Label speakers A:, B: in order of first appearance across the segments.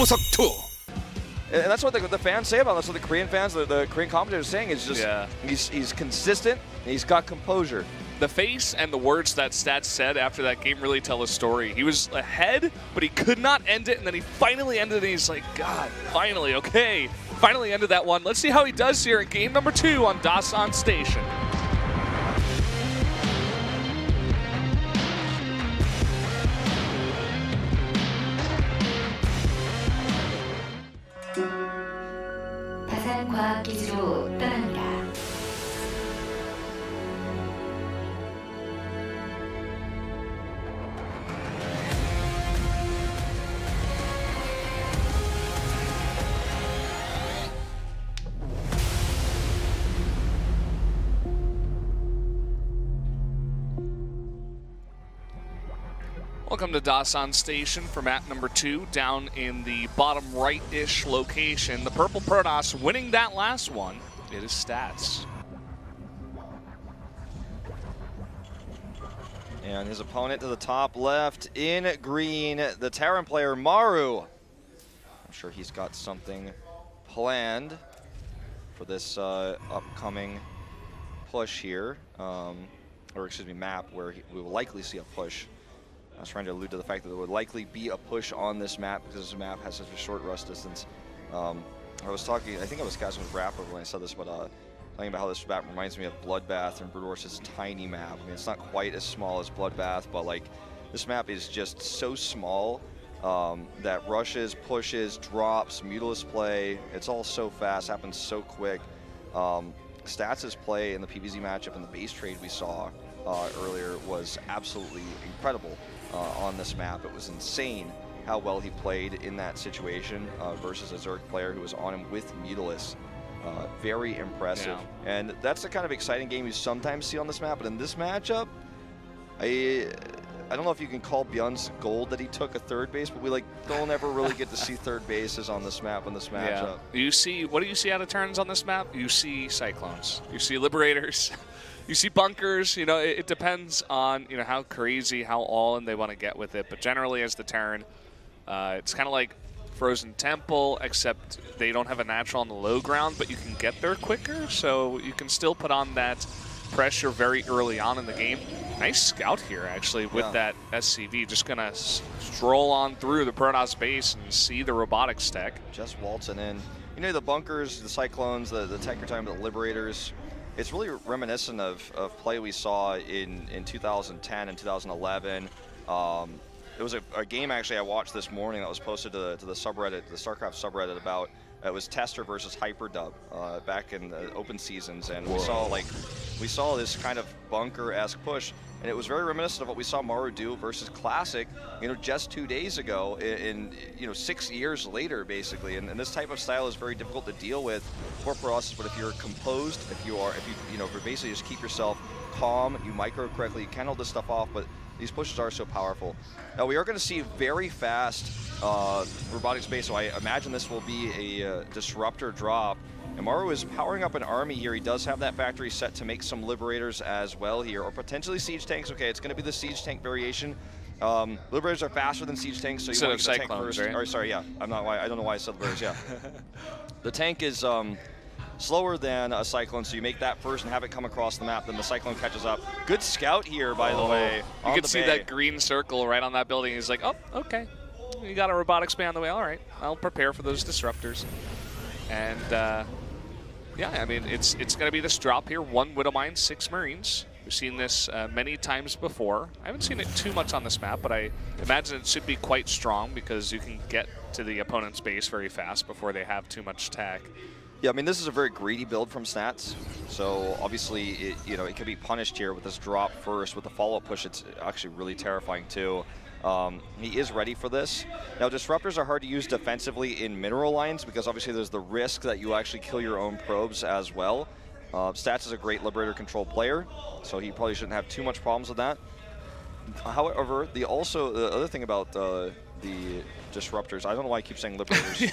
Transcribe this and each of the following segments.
A: set2.
B: And that's what the fans say about him. That's what the Korean fans, the Korean commentators are saying. Is just he's consistent and he's got composure.
C: The face and the words that Stats said after that game really tell a story. He was ahead, but he could not end it, and then he finally ended it, and he's like, God, finally, okay. Finally ended that one. Let's see how he does here in game number 2 on Dasan Station.
D: 과학기지로 떠납니다.
C: Welcome to Dasan Station for map number 2, down in the bottom right-ish location. The Purple Protoss winning that last one. It is Stats.
B: And his opponent to the top left in green, the Terran player Maru. I'm sure he's got something planned for this upcoming push here, or excuse me, map, where we will likely see a push. I was trying to allude to the fact that there would likely be a push on this map because this map has such a short rust distance. I was talking, I think I was casting with Rapper when I said this, but talking about how this map reminds me of Bloodbath and Brood War's tiny map. I mean, it's not quite as small as Bloodbath, but like this map is just so small that rushes, pushes, drops, Mutilis play, it's all so fast, happens so quick. Stats' play in the PvZ matchup and the base trade we saw earlier was absolutely incredible on this map. It was insane how well he played in that situation versus a Zerg player who was on him with Mutilis. Very impressive. Yeah. And that's the kind of exciting game you sometimes see on this map, but in this matchup, I don't know if you can call Bjorn's gold that he took a third base, but we don't ever really get to see third bases on this map in this matchup.
C: Yeah. What do you see out of turns on this map? You see Cyclones. You see Liberators. You see bunkers. You know, it depends on how crazy, how all-in they want to get with it. But generally, as the Terran, it's kind of like Frozen Temple, except they don't have a natural on the low ground, but you can get there quicker, so you can still put on that pressure very early on in the game. Nice scout here, actually, with that SCV. Just going to stroll on through the Protoss base and see the robotics tech.
B: Just waltzing in. You know, the bunkers, the Cyclones, the tech you're talking about, the Liberators, it's really reminiscent of play we saw in 2010 and 2011. It was a game actually I watched this morning that was posted to the subreddit, the StarCraft subreddit, about it was Tester versus Hyperdub back in the open seasons, and we saw this kind of bunker-esque push, and it was very reminiscent of what we saw Maru do versus Classic, just 2 days ago, in 6 years later, basically. And this type of style is very difficult to deal with for us. But if you're composed, if you basically just keep yourself calm, you micro correctly, you can hold this stuff off. But these pushes are so powerful. Now we are going to see very fast robotic space, so I imagine this will be a disruptor drop. And Maru is powering up an army here. He does have that factory set to make some Liberators as well here, or potentially Siege Tanks. Okay, it's going to be the Siege Tank variation. Liberators are faster than Siege Tanks, so you want to get the tank first. Right? Or, sorry, yeah. I don't know why I said Liberators, yeah. The tank is slower than a Cyclone, so you make that first and have it come across the map, then the Cyclone catches up. Good scout here, by the way.
C: You can see that green circle right on that building. He's like, oh, okay. You got a robotics bay on the way. All right, I'll prepare for those disruptors. And yeah, I mean, it's going to be this drop here. 1 Widowmine, 6 Marines. We've seen this many times before. I haven't seen it too much on this map, but I imagine it should be quite strong because you can get to the opponent's base very fast before they have too much tech.
B: Yeah, I mean, this is a very greedy build from Stats, so obviously it could be punished here with this drop first. With the follow-up push, it's actually really terrifying too. He is ready for this. Now, disruptors are hard to use defensively in mineral lines because obviously there's the risk that you actually kill your own probes as well. Stats is a great Liberator control player, so he probably shouldn't have too much problems with that. However, the other thing about the disruptors. I don't know why I keep saying liberators.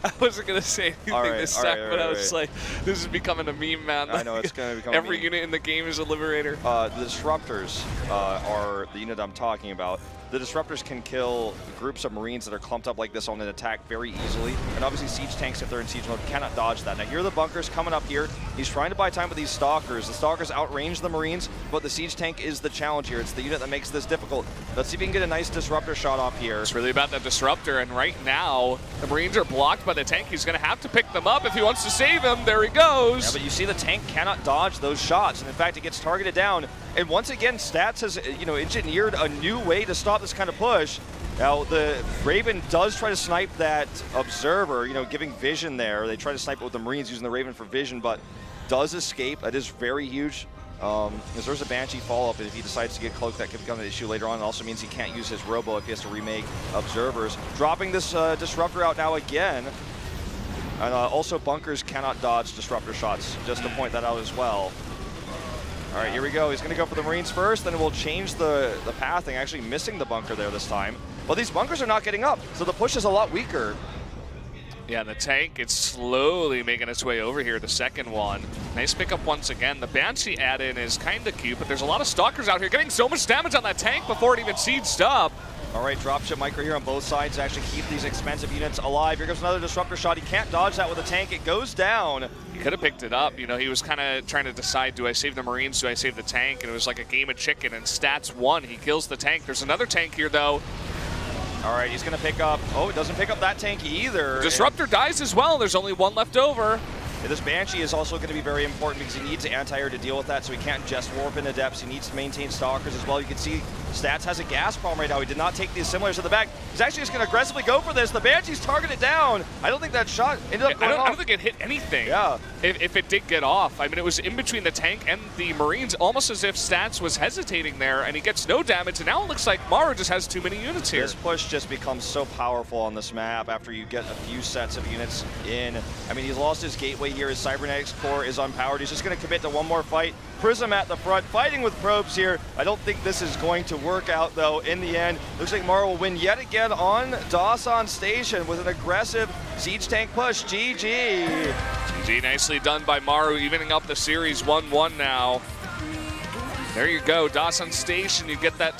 C: I wasn't going to say anything this sec, but I was like, this is becoming a meme, man.
B: I know, it's going to become
C: every
B: a meme.
C: unit in the game is a liberator.
B: The disruptors are the unit I'm talking about. The disruptors can kill groups of Marines that are clumped up like this on an attack very easily. And obviously siege tanks, if they're in siege mode, cannot dodge that. Now here are the bunkers coming up here. He's trying to buy time with these stalkers. The stalkers outrange the Marines, but the siege tank is the challenge here. It's the unit that makes this difficult. Let's see if we can get a nice disruptor shot off here.
C: It's really about that disruptor, and right now, the Marines are blocked by the tank. He's going to have to pick them up if he wants to save him. There he goes.
B: Yeah, but you see the tank cannot dodge those shots, and in fact, it gets targeted down. And once again, Stats has, engineered a new way to stop this kind of push. Now, the Raven does try to snipe that observer, giving vision there. They try to snipe it with the Marines using the Raven for vision, but does escape. That is very huge. Because there's a Banshee follow-up, and if he decides to get cloaked, that could become an issue later on. It also means he can't use his Robo if he has to remake observers. Dropping this Disruptor out now again. And also, bunkers cannot dodge Disruptor shots, just to point that out as well. All right, here we go. He's going to go for the Marines first, then we'll change the pathing, actually missing the bunker there this time. But these bunkers are not getting up, so the push is a lot weaker.
C: Yeah, the tank, it's slowly making its way over here, the second one. Nice pickup once again. The Banshee add-in is kind of cute, but there's a lot of stalkers out here getting so much damage on that tank before it even sieged up.
B: All right, dropship micro here on both sides to actually keep these expensive units alive. Here goes another disruptor shot. He can't dodge that with a tank. It goes down.
C: He could have picked it up. He was kind of trying to decide, do I save the Marines, do I save the tank? And it was like a game of chicken, and Stats won. He kills the tank. There's another tank here, though.
B: All right, he's going to pick up. Oh, it doesn't pick up that tank either.
C: The Disruptor dies as well. There's only one left over.
B: Yeah, this Banshee is also going to be very important because he needs anti-air to deal with that, so he can't just warp into depths. He needs to maintain stalkers as well. You can see Stats has a gas problem right now. He did not take the assimilers to the back. He's actually just going to aggressively go for this. The Banshee's targeted down. I don't think that shot ended up going off.
C: I don't think it hit anything.
B: Yeah.
C: If it did get off. I mean, it was in between the tank and the Marines, almost as if Stats was hesitating there, and he gets no damage, and now it looks like Maru just has too many units here.
B: This push just becomes so powerful on this map after you get a few sets of units in. I mean, he's lost his gateway here. His Cybernetics core is unpowered. He's just going to commit to one more fight. Prism at the front, fighting with probes here. I don't think this is going to work out, though, in the end. Looks like Maru will win yet again on Dawson Station with an aggressive siege tank push. GG.
C: GG, nicely done by Maru, evening up the series 1-1 now. There you go, Dawson Station. You get that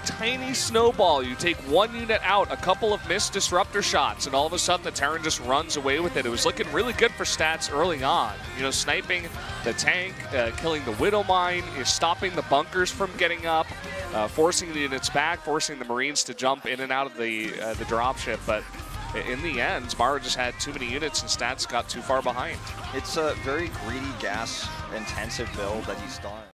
C: tiny snowball. You take one unit out, a couple of missed disruptor shots, and all of a sudden the Terran just runs away with it. It was looking really good for Stats early on. Sniping the tank, killing the Widow Mine, stopping the bunkers from getting up, forcing the units back, forcing the Marines to jump in and out of the dropship. But in the end, Maru just had too many units and Stats got too far behind.
B: It's a very greedy, gas-intensive build that he's done.